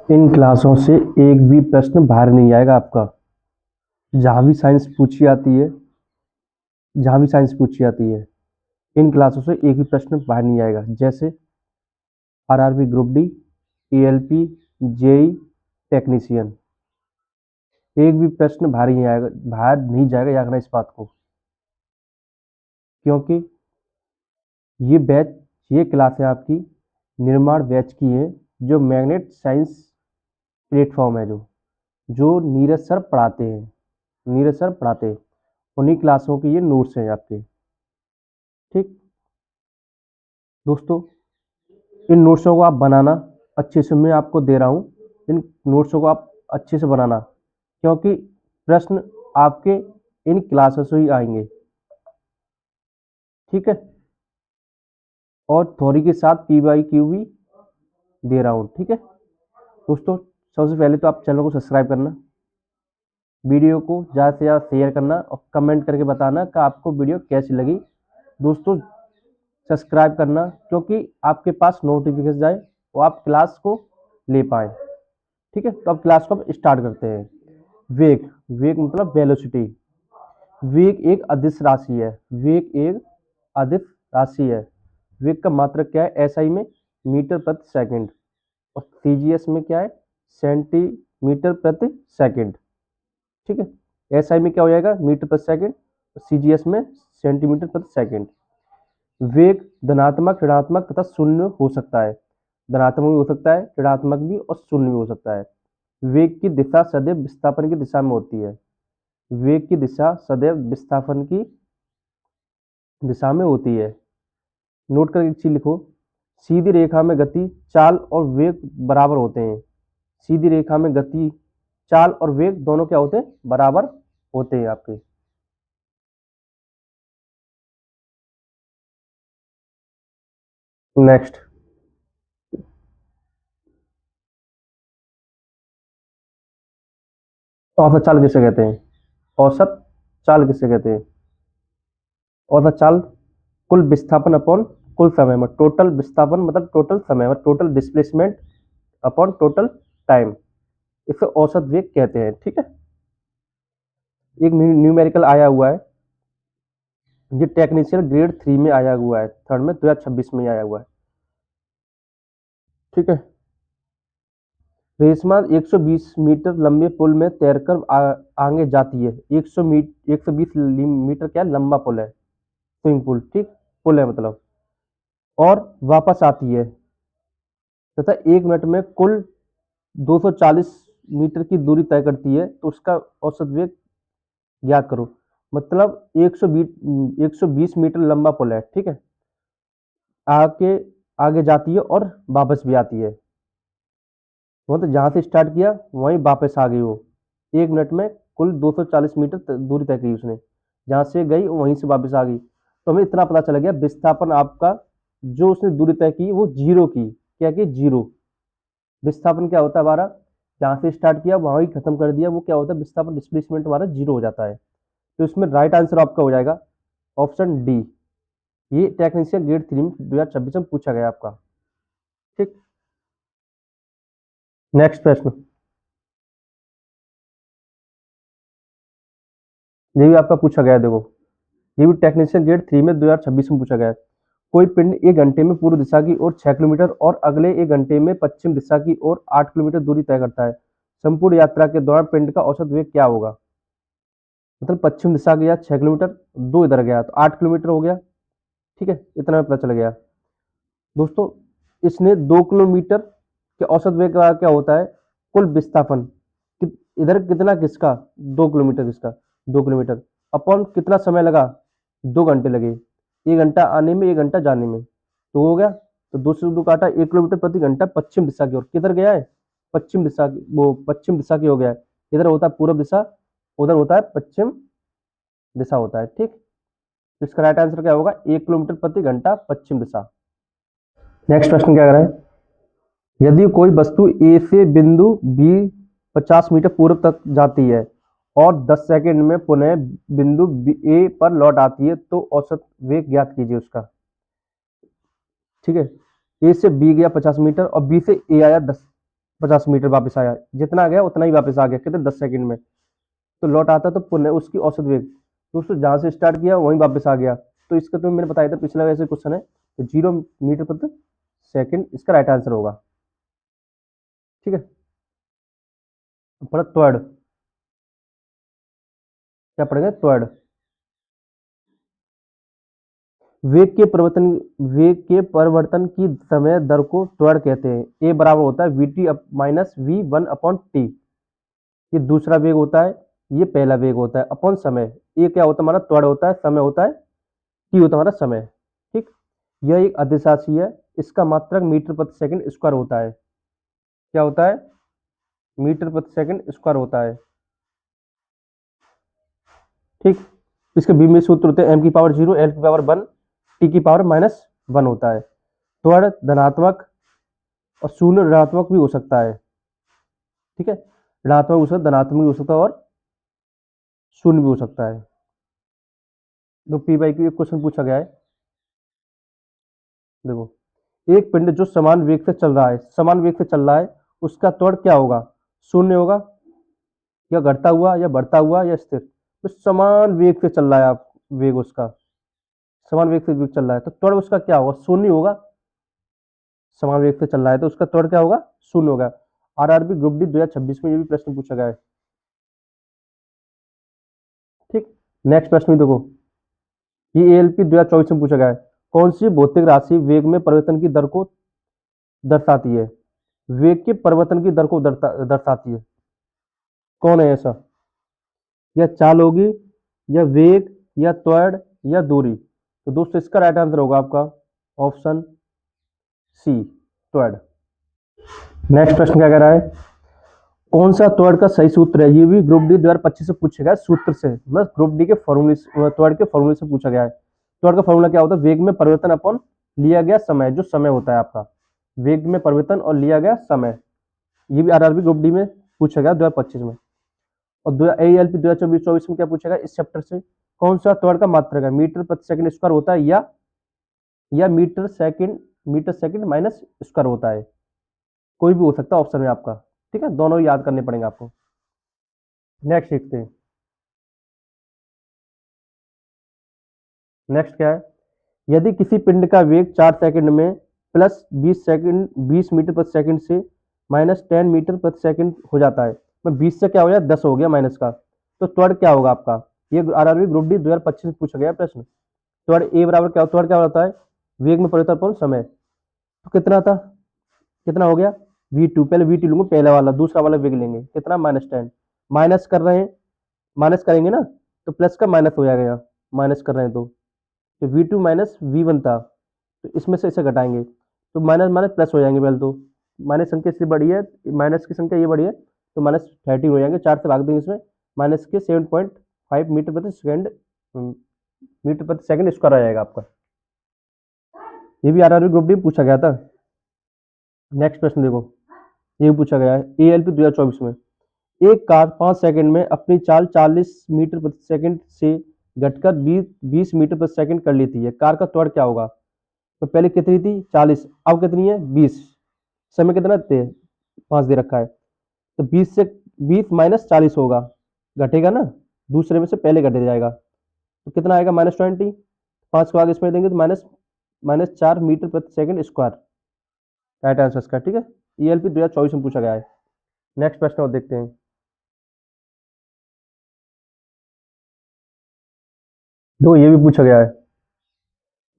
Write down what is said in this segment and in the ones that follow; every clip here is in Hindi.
इन क्लासों से एक भी प्रश्न बाहर नहीं आएगा आपका। जहाँ भी साइंस पूछी आती है जहाँ भी साइंस पूछी आती है इन क्लासों से एक भी प्रश्न बाहर नहीं आएगा। जैसे RRB group D, ALP, JE, technician, एक भी प्रश्न बाहर नहीं आएगा, बाहर नहीं जाएगा। याद रखना इस बात को, क्योंकि ये क्लास है आपकी निर्माण बैच की है, जो मैग्नेट साइंस प्लेटफॉर्म है, जो नीरज सर पढ़ाते हैं। उन्हीं क्लासों के ये नोट्स हैं आपके। ठीक दोस्तों, इन नोट्सों को आप बनाना अच्छे से, मैं आपको दे रहा हूँ। इन नोट्सों को आप अच्छे से बनाना, क्योंकि प्रश्न आपके इन क्लासों से ही आएंगे। ठीक है, और थ्योरी के साथ पी/क्यू भी दे रहा हूँ। ठीक है दोस्तों, सबसे पहले तो आप चैनल को सब्सक्राइब करना, वीडियो को ज़्यादा से ज़्यादा शेयर करना और कमेंट करके बताना कि आपको वीडियो कैसी लगी। दोस्तों, सब्सक्राइब करना, क्योंकि आपके पास नोटिफिकेशन जाए और आप क्लास को ले पाए। ठीक है, तो अब क्लास को अब स्टार्ट करते हैं। वेग वेग मतलब वेलोसिटी। वेग एक अदिश राशि है। वेग का मात्रक क्या है? एसआई में मीटर प्रति सेकंड, और सीजीएस में क्या है? सेंटीमीटर प्रति सेकंड। ठीक है, एसआई में क्या हो जाएगा? मीटर प्रति सेकंड, सीजीएस में सेंटीमीटर प्रति सेकंड। वेग धनात्मक, ऋणात्मक तथा शून्य हो सकता है। धनात्मक भी हो सकता है, ऋणात्मक भी, और शून्य भी हो सकता है। वेग की दिशा सदैव विस्थापन की दिशा में होती है। वेग की दिशा सदैव विस्थापन की दिशा में होती है। नोट कर एक चीज लिखो, सीधी रेखा में गति, चाल और वेग बराबर होते हैं। सीधी रेखा में गति, चाल और वेग दोनों क्या होते हैं? बराबर होते हैं आपके। नेक्स्ट, औसत चाल किसे कहते हैं? औसत चाल किसे कहते हैं? औसत चाल कुल विस्थापन अपॉन कुल समय में टोटल विस्थापन, मतलब टोटल समय में total displacement upon total time, इसे औसत वेग कहते हैं। ठीक है, एक न्यूमेरिकल आया हुआ है, ये टेक्नीशियन ग्रेड 3 में आया हुआ है, थर्ड में 2026 में आया हुआ है। ठीक है, रेशमा 120 मीटर लंबे पुल में तैरकर आगे जाती है। 120 मीटर क्या लंबा पुल है, स्विमिंग पूल, ठीक, पुल है मतलब, और वापस आती है तथा 1 मिनट में कुल 240 मीटर की दूरी तय करती है। तो उसका औसत वेग ज्ञात करो। मतलब 120 मीटर लंबा पुल है, ठीक है, आगे आगे जाती है और वापस भी आती है। मतलब जहां से स्टार्ट किया वहीं वापस आ गई वो। 1 मिनट में कुल 240 मीटर दूरी तय की उसने, जहां से गई वहीं से वापस आ गई। तो हमें इतना पता चला गया, विस्थापन आपका जो उसने दूरी तय की वो जीरो की। क्या की? जीरो। विस्थापन क्या होता है हमारा? जहां से स्टार्ट किया वहीं खत्म कर दिया, वो क्या होता है? विस्थापन, डिस्प्लेसमेंट हमारा जीरो हो जाता है। तो इसमें राइट आंसर आपका हो जाएगा ऑप्शन डी। ये टेक्नीशियन ग्रेड 3 में 2026 में पूछा गया आपका। ठीक, नेक्स्ट प्रश्न, ये भी आपका पूछा गया है, देखो, ये भी टेक्नीशियन ग्रेड 3 में 2026 में पूछा गया है। कोई पिंड 1 घंटे में पूर्व दिशा की ओर 6 किलोमीटर और अगले 1 घंटे में पश्चिम दिशा की ओर 8 किलोमीटर दूरी तय करता है। संपूर्ण यात्रा के दौरान पिंड का औसत वेग क्या होगा? मतलब पश्चिम दिशा गया 6 किलोमीटर, दो इधर गया तो 8 किलोमीटर हो गया। ठीक है, इतना पता चल गया। दोस्तों, इसने 2 किलोमीटर के औसत वेग का क्या होता है? कुल विस्थापन, इधर कितना किसका? 2 किलोमीटर किसका? 2 किलोमीटर अपॉन कितना समय लगा? 2 घंटे लगे। 1 घंटा आने में, 1 घंटा जाने में, तो हो गया। तो दो से दो काटा, 1 किलोमीटर प्रति घंटा पश्चिम दिशा की ओर। किधर गया है? पश्चिम दिशा की, वो पश्चिम दिशा की हो गया है। इधर होता है पूर्व दिशा, उधर होता है पश्चिम दिशा होता है। ठीक, तो इसका राइट आंसर क्या होगा? 1 किलोमीटर प्रति घंटा पश्चिम दिशा। नेक्स्ट प्रश्न क्या कर रहा है? यदि कोई वस्तु ए से बिंदु बी 50 मीटर पूर्व तक जाती है और 10 सेकंड में पुनः बिंदु ए पर लौट आती है, तो औसत वेग ज्ञात कीजिए उसका। ठीक है, ए से बी गया 50 मीटर और बी से ए आया 10, 50 मीटर वापस आया, जितना गया उतना ही वापस आ गया, कितने 10 सेकंड में। तो लौट आता तो पुनः उसकी औसत वेग, तो उसने जहां से स्टार्ट किया वहीं वापस आ गया। तो इसका तो मैंने बताया था पिछला वैसे क्वेश्चन है, तो 0 मीटर प्रति सेकंड इसका राइट आंसर होगा। ठीक है, पढ़ा त्वरण, क्या पढ़ेंगे त्वरण। वेग के परिवर्तन की समय दर को त्वरण कहते हैं। ए बराबर होता है v t minus v one upon t. ये दूसरा वेग होता है, ये पहला वेग होता है अपॉन समय। ये क्या होता है हमारा त्वरण होता है, समय होता है टी होता है हमारा समय। ठीक, यह एक अधिशासी है, इसका मात्रक मीटर प्रति सेकंड स्क्वायर होता है। क्या होता है, मीटर प्रति सेकंड स्क्वायर होता है। ठीक, इसके बीच में सूत्र होते हैं एम की पावर 0, एल की पावर 1, टी की पावर -1 होता है। त्वरण धनात्मक और शून्य ऋणात्मक भी हो सकता है। ठीक है, ऋणात्मक हो सकता है, धनात्मक भी हो सकता है और शून्य भी हो सकता है। तो पी बाई क्यू एक क्वेश्चन पूछा गया है। देखो, एक पिंड जो समान वेग से चल रहा है, समान वेग से चल रहा है, उसका त्वरण क्या होगा, शून्य होगा, या घटता हुआ या बढ़ता हुआ या स्थिर। तो समान वेग से चल रहा है, आप वेग उसका समान वेग से वेग चल रहा है, तो त्वरण उसका क्या होगा, शून्य होगा। समान वेग से चल रहा है तो उसका त्वरण क्या होगा, शून्य होगा। आरआरबी ग्रुप डी 2026 में ये भी प्रश्न पूछा गया है। ठीक, नेक्स्ट प्रश्न में देखो, ये एएलपी 2024 में पूछा गया है। कौन सी भौतिक राशि वेग में परिवर्तन की दर को दर्शाती है, वेग के परिवर्तन की दर को दर्शाती है। कौन है ऐसा, या चाल होगी, या वेग, या त्वरण, या दूरी। तो दोस्तों इसका राइट आंसर होगा आपका ऑप्शन सी, त्वरण। नेक्स्ट प्रश्न क्या कह रहा है, कौन सा त्वरण का सही सूत्र है। ये भी ग्रुप डी 2025 से पूछा गया है, सूत्र से, मतलब ग्रुप डी के फॉर्मूले, त्वरण के फॉर्मूले से पूछा गया है। त्वरण का फॉर्मूला क्या होता है, वेग में परिवर्तन अपॉन लिया गया समय, जो समय होता है आपका, वेग में परिवर्तन और लिया गया समय। ये भी आरआरबी ग्रुप डी में पूछा गया 2025 में। और एएलपी 2024 में क्या पूछा गया इस चैप्टर से, कौन सा त्वरण का मात्रक है, मीटर प्रति सेकंड स्क्वायर होता है, या मीटर सेकंड माइनस स्क्वायर होता है। कोई भी हो सकता है ऑप्शन में आपका। ठीक है, दोनों ही याद करने पड़ेंगे आपको। नेक्स्ट देखते हैं, नेक्स्ट क्या है, यदि किसी पिंड का वेग 4 सेकंड में प्लस 20 मीटर प्रति सेकंड से -10 मीटर प्रति सेकंड हो जाता है, मैं 20 से क्या हो गया 10 हो गया माइनस का, तो त्वरण क्या होगा आपका। ये आरआरबी ग्रुप डी 2025 में पूछा गया प्रश्न। त्वरण ए बराबर क्या, त्वरण क्या होता है, वेग में परिवर्तन पर समय। तो कितना था, कितना हो गया v2, पहले v2 लूंगा पहला वाला, दूसरा वाला वेग लेंगे कितना -10, माइनस कर रहे हैं, माइनस करेंगे ना तो प्लस का माइनस हो जाएगा, माइनस कर रहे हैं तो v2 माइनस v1 था, तो इसमें से इसे घटाएंगे तो माइनस माइनस प्लस हो जाएंगे। पहले तो माइनस संख्या इससे बड़ी है, माइनस की संख्या ये बड़ी है, तो -13 हो जाएंगे, 4 से भाग देंगे इसमें, माइनस के 7.5 मीटर प्रति सेकंड स्क्वायर आ जाएगा आपका। ये भी आरआरबी ग्रुप डी पूछा गया था। नेक्स्ट प्रश्न देखो, ये भी पूछा गया है एएलपी 2024 में, एक कार 5 सेकंड में अपनी चाल 40 मीटर प्रति सेकंड से घटकर 20 मीटर प्रति सेकंड कर लेती है, कार का त्वरण क्या होगा। तो पहले कितनी थी 40, अब कितनी है 20, समय कितना थे 5 दे रखा है, तो 20 से 20 -40 होगा, घटेगा ना, दूसरे में से पहले घट जाएगा, तो कितना आएगा -20, 5 को आगे इसमें देंगे तो -4 मीटर प्रति सेकंड स्क्वायर, राइट आंसर इसका। ठीक है, ईएलपी 2024 में पूछा गया है। नेक्स्ट प्रश्न और देखते हैं, दो ये भी पूछा गया है,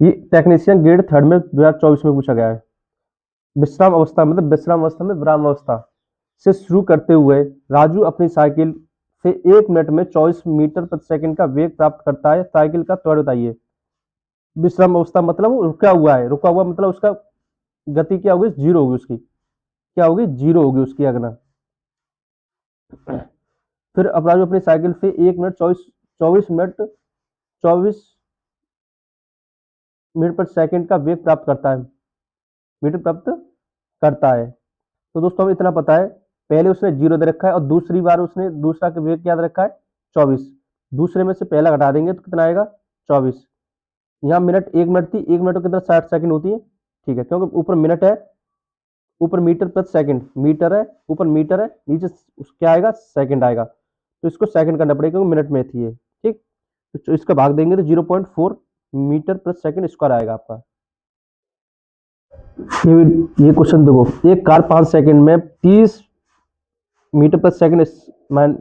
ये टेक्नीशियन ग्रेड थर्ड में 2024 में पूछा गया है। विश्राम अवस्था मतलब विश्राम अवस्था में विराम अवस्था से शुरू करते हुए राजू अपनी साइकिल से 1 मिनट में 24 मीटर प्रति सेकंड का वेग प्राप्त करता है, साइकिल का त्वरण बताइए। विश्राम अवस्था मतलब वो रुका हुआ है, रुका हुआ मतलब उसका गति क्या होगी, जीरो होगी उसकी, क्या होगी, जीरो होगी उसकी अगना। फिर अब राजू अपनी साइकिल से 1 मिनट 24 मिनट प्रति सेकंड का वेग प्राप्त करता है, मीटर प्राप्त करता है। तो दोस्तों हमें इतना पता है, पहले उसने 0 दे रखा है और दूसरी बार उसने दूसरा का वेग क्या दे रखा है 24, दूसरे में से पहला घटा देंगे तो कितना आएगा 24। यहाँ मिनट 1 मिनट थी, 1 मिनट कितना 60 सेकंड होती है, ठीक है, क्योंकि ऊपर मिनट है ऊपर मीटर प्रति सेकंड, मीटर है, ऊपर मीटर है, नीचे क्या आएगा, सेकंड आएगा, तो इसको सेकंड करना पड़ेगा क्योंकि मिनट में थी ये, ठीक। तो इसका भाग देंगे तो 0.4 मीटर प्रति सेकंड स्क्वायर आएगा आपका। ये क्वेश्चन देखो, एक कार 5 सेकंड में 30 मीटर प्रति सेकंड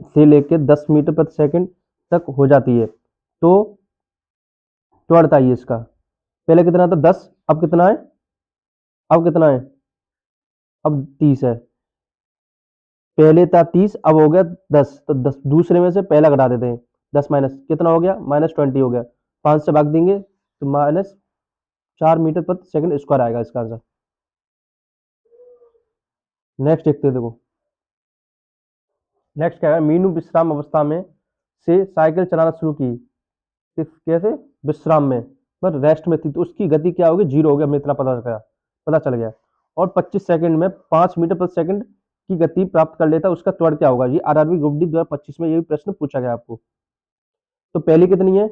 से लेके 10 मीटर प्रति सेकंड तक हो जाती है, तो त्वरण बताइए इसका। पहले कितना था 10, अब कितना है, अब कितना है, अब 30 है। पहले था 30, अब हो गया 10, तो 10 दूसरे में से पहला घटा देते हैं, 10 माइनस कितना हो गया, -20 हो गया, 5 से भाग देंगे तो -4 मीटर प्रति सेकंड स्क्वायर आएगा इसका आंसर। नेक्स्ट देखते हैं, देखो नेक्स्ट क्या है, मीनू विश्राम अवस्था में से साइकिल चलाना शुरू की, कैसे, विश्राम में, पर रेस्ट में थी, तो उसकी गति क्या होगी, 0 हो गया, हमें इतना पता चल गया। और 25 सेकंड में 5 मीटर प्रति सेकंड की गति प्राप्त कर लेता है, उसका त्वरण क्या होगा। ये आरआरबी ग्रुप डी 2025 में ये भी प्रश्न पूछा गया आपको। तो पहली कितनी है,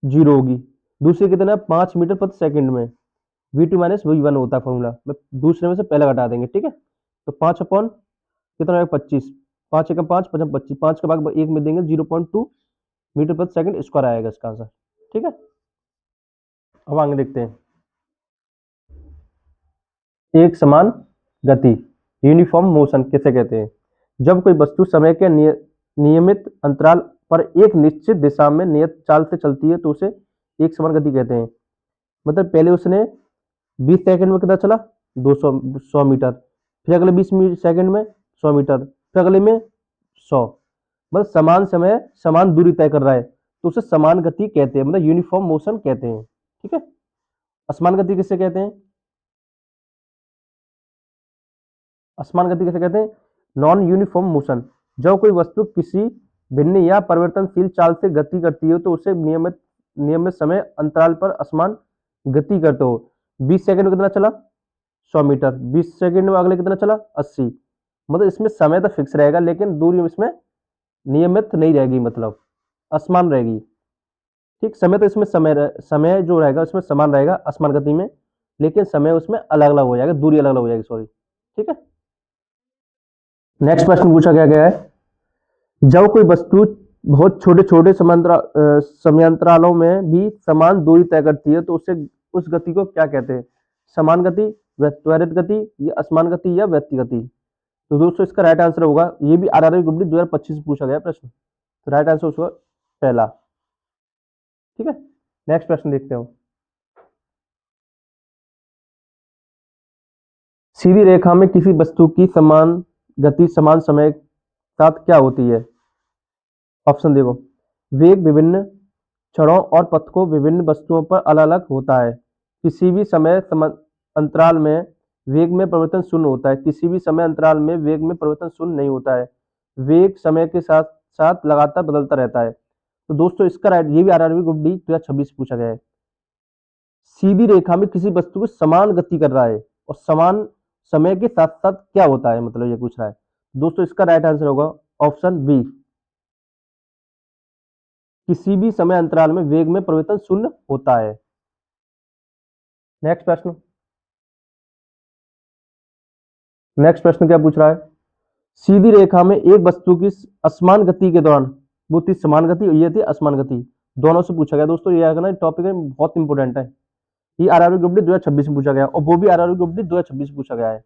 0 होगी, दूसरी कितना है, 5 मीटर प्रति सेकंड में v2 माइनस v1 होता है फॉर्मूला, दूसरे में से पहले घटा देंगे, ठीक है। तो 5 अपॉन कितना है, 25, 5 एकम 5, 5 25, 5 का भाग 1 में देंगे 0.2 मीटर प्रति सेकंड स्क्वायर आएगा इसका आंसर, ठीक है। अब आगे देखते हैं, एक समान गति, यूनिफॉर्म मोशन किसे कहते हैं। जब कोई वस्तु समय के नियमित अंतराल पर एक निश्चित दिशा में नियत चाल से चलती है तो उसे एक समान गति कहते हैं। मतलब पहले उसने 20 सेकंड में कितना चला, 100 मीटर, फिर अगले 20 सेकंड में 100 मीटर, फिर अगले में 100, मतलब समान समय समान दूरी तय कर रहा है, तो उसे समान गति कहते हैं, मतलब यूनिफॉर्म मोशन कहते हैं, ठीक है। असमान गति किसे कहते हैं, असमान गति किसे कहते हैं, नॉन यूनिफॉर्म मोशन। जब कोई वस्तु किसी भिन्न या परिवर्तनशील चाल से गति करती है तो उसे नियमित समय अंतराल पर असमान गति करते हो। 20 सेकंड में कितना चला, 100 मीटर, 20 सेकंड में अगले कितना चला, 80, मतलब इसमें समय तो फिक्स रहेगा लेकिन दूरी इसमें नियमित नहीं रहेगी, मतलब असमान रहेगी, ठीक। समय तो इसमें समय जो रहेगा उसमें समान रहेगा असमान गति में, लेकिन समय उसमें अलग अलग हो जाएगा, दूरी अलग अलग हो जाएगी, सॉरी, ठीक है। नेक्स्ट प्रश्न पूछा गया है, जब कोई वस्तु बहुत छोटे छोटे समयांतरालों में भी समान दूरी तय करती है तो उसे उस गति को क्या कहते हैं। समान गति, त्वरित गति, या असमान गति, या व्यक्ति गति। तो दोस्तों इसका राइट आंसर होगा, ये भी आरआरबी ग्रुप डी 2025 में पूछा गया प्रश्न, तो राइट आंसर उसका पहला, ठीक है। नेक्स्ट प्रश्न देखते हो, सीधी रेखा में किसी वस्तु की समान गति समान समय के साथ क्या होती है। ऑप्शन देखो, वेग विभिन्न क्षणों और पथों विभिन्न वस्तुओं पर अलग अलग होता है, किसी भी समय अंतराल में वेग में परिवर्तन शून्य होता है, किसी भी समय अंतराल में वेग में परिवर्तन शून्य नहीं होता है, वेग समय के साथ साथ लगातार बदलता रहता है। तो दोस्तों इसका राइट, ये भी आरआरबी ग्रुप डी 2026 पूछा गया है, सीधी रेखा में किसी वस्तु को समान गति कर रहा है और समान समय के साथ साथ क्या होता है, मतलब ये पूछ रहा है। दोस्तों इसका राइट आंसर होगा ऑप्शन बी, किसी भी समय अंतराल में वेग में परिवर्तन शून्य होता है। नेक्स्ट प्रश्न, नेक्स्ट प्रश्न क्या पूछ रहा है, सीधी रेखा में एक वस्तु की असमान गति के दौरान, वो थी समान गति और ये थी असमान गति, दोनों से पूछा गया दोस्तों, ये ना टॉपिक है बहुत इंपॉर्टेंट है, ये आरआरबी ग्रुप डी 2026 में पूछा गया और वो भी आरआरबी ग्रुप डी 2026 पूछा गया है,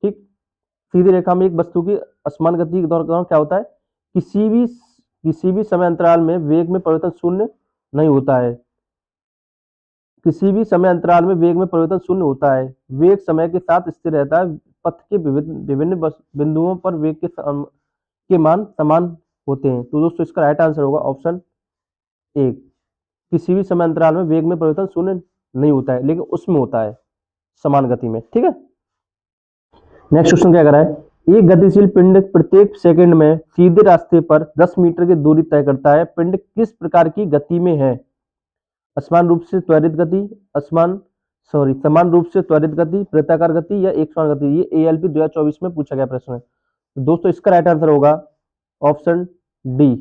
ठीक। सीधी रेखा में एक वस्तु की असमान गति के दौरान क्या होता है, किसी भी समय अंतराल में वेग में परिवर्तन शून्य नहीं होता है, किसी भी समय अंतराल में वेग में परिवर्तन शून्य होता है, वेग समय के साथ स्थिर रहता है, पथ के विभिन्न बिंदुओं पर वेग के मान समान होते हैं। तो दोस्तों इसका राइट आंसर होगा ऑप्शन ए, किसी भी समय अंतराल में वेग में परिवर्तन शून्य नहीं होता है लेकिन उसमें होता है समान गति में, ठीक है। नेक्स्ट क्वेश्चन क्या कर रहा है, एक गतिशील पिंड प्रत्येक सेकंड में सीधे रास्ते पर 10 मीटर की दूरी तय करता है, पिंड किस प्रकार की गति में है, असमान रूप से त्वरित गति, समान रूप से त्वरित गति, वृत्ताकार गति, या एक समान गति। ये एएलपी 2024 में पूछा गया प्रश्न है, तो दोस्तों इसका राइट आंसर होगा ऑप्शन डी,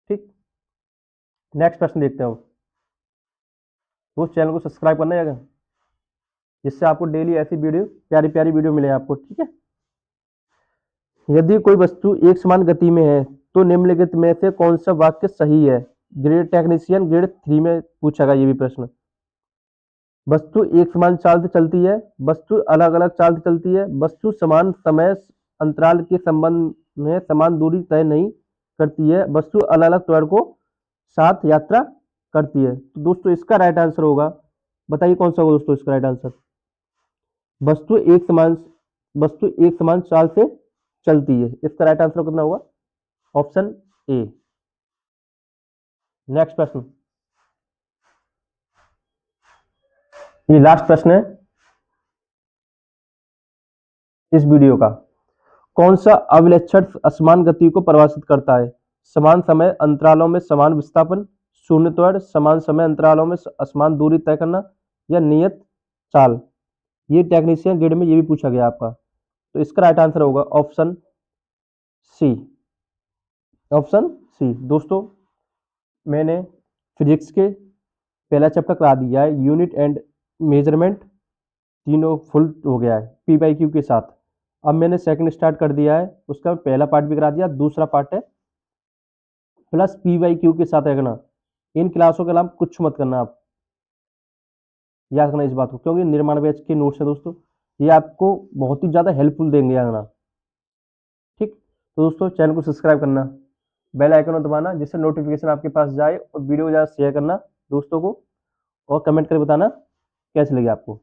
ठीक। नेक्स्ट प्रश्न देखते हो, दोस्त चैनल को सब्सक्राइब करना है। जिससे आपको डेली ऐसी वीडियो प्यारी प्यारी वीडियो मिले आपको, ठीक है। यदि कोई वस्तु एक समान गति में है तो निम्नलिखित में से कौन सा वाक्य सही है। ग्रेड टेक्नीशियन ग्रेड 3 में पूछा गया ये भी प्रश्न। वस्तु एक समान चाल से चलती है, वस्तु अलग अलग चाल से चलती है, वस्तु समान समय अंतराल के संबंध में समान दूरी तय नहीं करती है, वस्तु अलग अलग त्वरण को साथ यात्रा करती है। तो दोस्तों इसका राइट आंसर होगा, बताइए कौन सा होगा दोस्तों इसका राइट आंसर। वस्तु एक समान चाल से चलती है, इसका राइट आंसर कितना होगा, ऑप्शन ए। नेक्स्ट प्रश्न, ये लास्ट प्रश्न है इस वीडियो का। कौन सा अविलक्षण असमान गति को परिभाषित करता है। समान समय अंतरालों में समान विस्थापन, शून्य त्वरण, समान समय अंतरालों में असमान दूरी तय करना, या नियत चाल। ये टेक्नीशियन ग्रेड में ये भी पूछा गया आपका। तो इसका राइट आंसर होगा ऑप्शन सी। Option C. दोस्तों मैंने फिजिक्स के पहला चैप्टर करा दिया है, यूनिट एंड मेजरमेंट तीनों फुल हो गया है पी बाई क्यू के साथ। अब मैंने सेकंड स्टार्ट कर दिया है, उसका पहला पार्ट भी करा दिया, दूसरा पार्ट है प्लस पी बाई क्यू के साथ रखना। इन क्लासों के अलावा कुछ मत करना, आप याद रखना इस बात को, क्योंकि निर्माण बैच के नोट्स है दोस्तों, ये आपको बहुत ही ज़्यादा हेल्पफुल देंगे याद रखना, ठीक। तो दोस्तों चैनल को सब्सक्राइब करना, बेल आइकन दबाना जिससे नोटिफिकेशन आपके पास जाए, और वीडियो ज़्यादा शेयर करना दोस्तों को, और कमेंट करके बताना कैसे लगे आपको।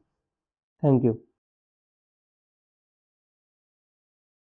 Thank you.